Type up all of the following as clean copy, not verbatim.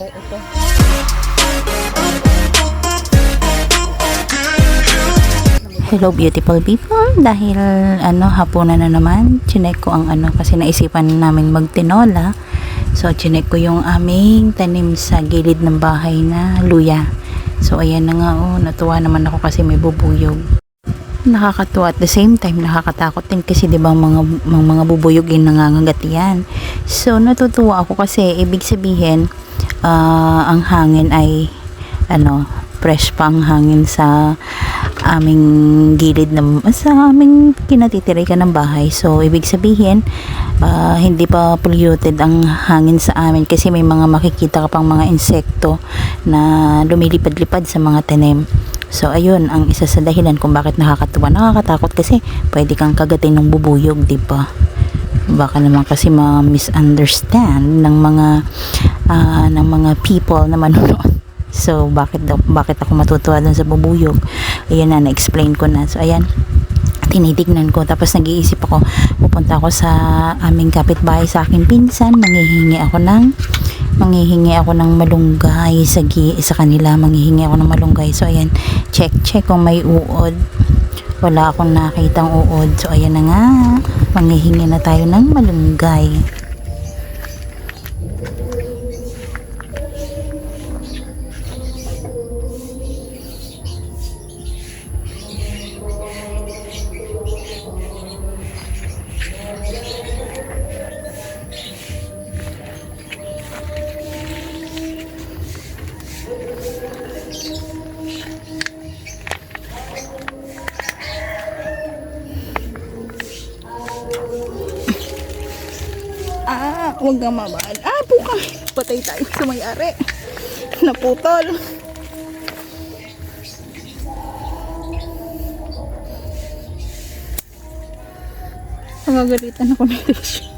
Ito. Hello beautiful people, dahil hapunan na naman, chinek ko ang kasi naisipan namin magtinola. So chinek ko yung aming tanim sa gilid ng bahay na luya. So ayan na nga, natuwa naman ako kasi may bubuyog. Nakakatuwa at the same time nakakatakot din kasi 'di ba mga bubuyog yung nangangagat yan. So natutuwa ako kasi ibig sabihin ang hangin ay fresh pa ang hangin sa aming gilid sa aming kinatitirikan ng bahay. So ibig sabihin hindi pa polluted ang hangin sa amin kasi may mga makikita ka pang mga insekto na lumilipad-lipad sa mga tanim. So ayun ang isa sa dahilan kung bakit nakakatuwa. Nakakatakot kasi pwede kang kagatin ng bubuyog, di ba? Baka naman kasi ma-misunderstand ng mga people na manonood. So bakit ako matutuwa dun sa bubuyog? Ayan na, na-explain ko na. So ayan, tinitignan ko, tapos nag-iisip ako, pupunta ako sa aming kapitbahay sa aking pinsan, manghihingi ako ng malunggay sa kanila, manghihingi ako ng malunggay. So ayan, check kung may uod. Wala akong nakitang uod. So ayan na nga, manghihingi na tayo ng malunggay. Huwag kang mabahal. Puka. Patay tayo sa may-ari. Naputol. Nagagalitan ako nito siya.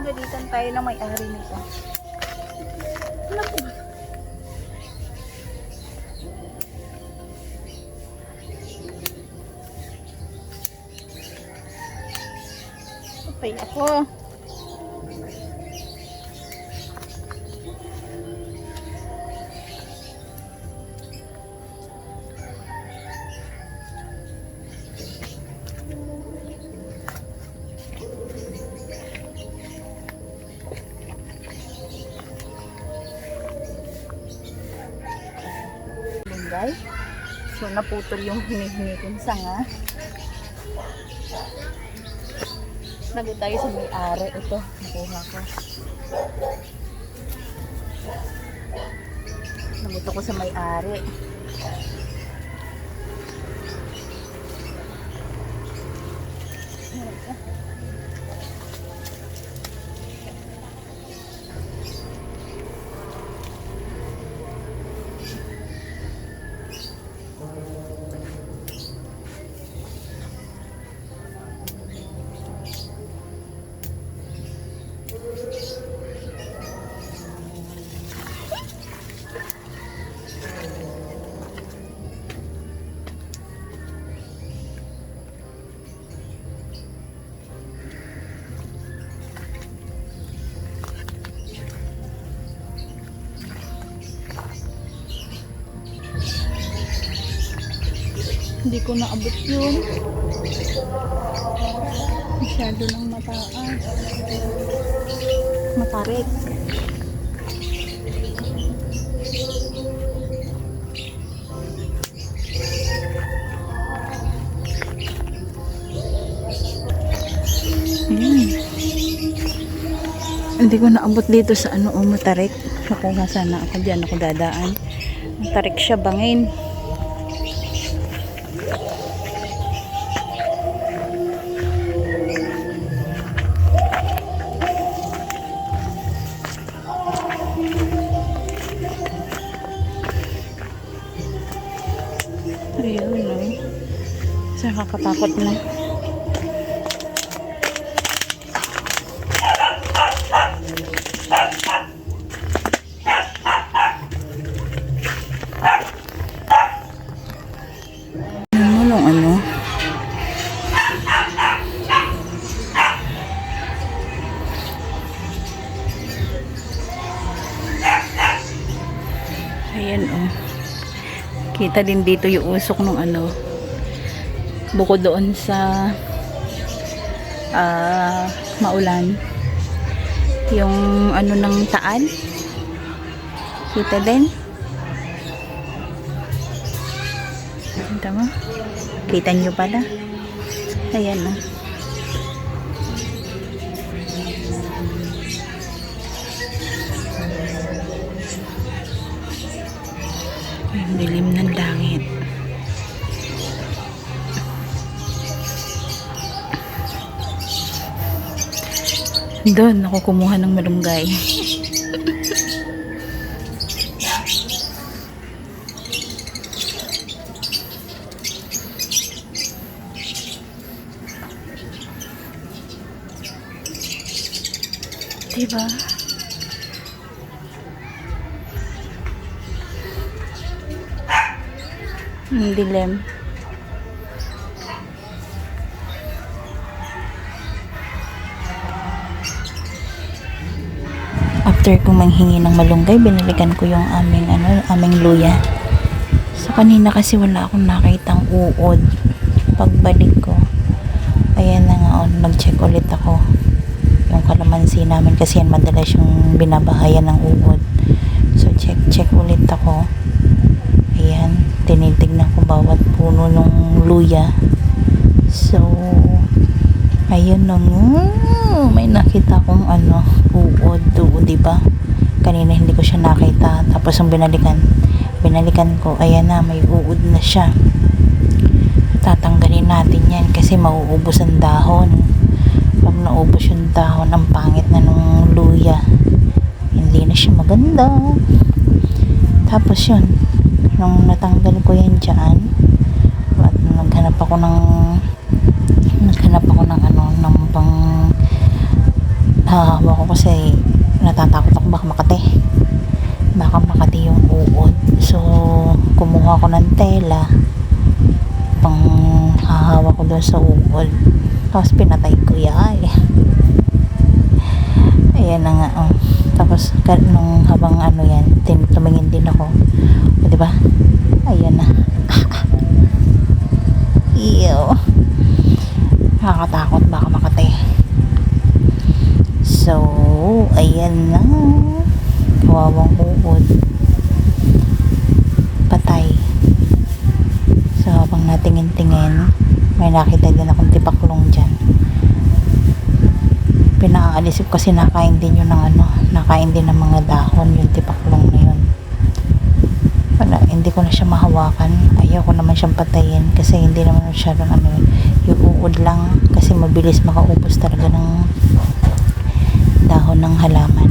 Galitan tayo ng may-ari nito. Ano po ba? Patay ako. So naputol yung hinihingi kong sanga. Nago tayo sa may-ari. Ito, nakuha ko. Naguto ko sa may-ari. Hindi ko naabot yun. Masyado ng mataas. Matarik. Hindi ko naabot dito sa matarik. Nakuha sana ako dyan. Ako dadaan. Matarik siya, bangin. Ayun, nakakatakot na. Ayan oh. Kita din dito yung usok ng ano. Bukod doon sa maulan. Yung ano ng taan. Kita din. Kita mo? Kita nyo pala. Ayan oh. Ang dilim ng langit. Doon ako kumuha ng malunggay. Diba? Ang dilim. After kong manghingi ng malunggay, binalikan ko yung aming luya. So kanina kasi wala akong nakitang uod. Pagbalik ko, ayan na nga, nag-check ulit ako. Yung kalamansi namin kasi yan madalas yung binabahayan ng uod. So check ulit ako. Ayan, tinitignan ko bawat puno ng luya. So ayun na nga, may nakita kong uod doon, diba? Kanina hindi ko siya nakita. Tapos yung binalikan ko, ayan na, may uod na siya. Tatanggalin natin yan kasi mauubos ang dahon. Pag naubos yung dahon, ang pangit na nung luya. Hindi na siya maganda. Tapos yun, nung natanggal ko yan dyan, at naghanap ako ng ng pang hawa ko kasi natatakot ako baka makati yung uod. So kumuha ko ng tela pang hahawa ko doon sa uod, tapos pinatay ko yan. Ayan na nga oh. Tapos nung habang yan, tumingin din ako, o diba, ayan na. Ew, nakakatakot baka makatay. So ayan na, kawawang uod, patay. So habang natingin-tingin, may nakita din akong tipaklong dyan. Pinaalis ko kasi nakain din yun nakain din ng mga dahon yung tipaklong na yun. Wala, hindi ko na siya mahawakan. Ayaw ko naman siyang patayin kasi hindi naman siya yung uod lang kasi mabilis makaubos talaga ng dahon ng halaman.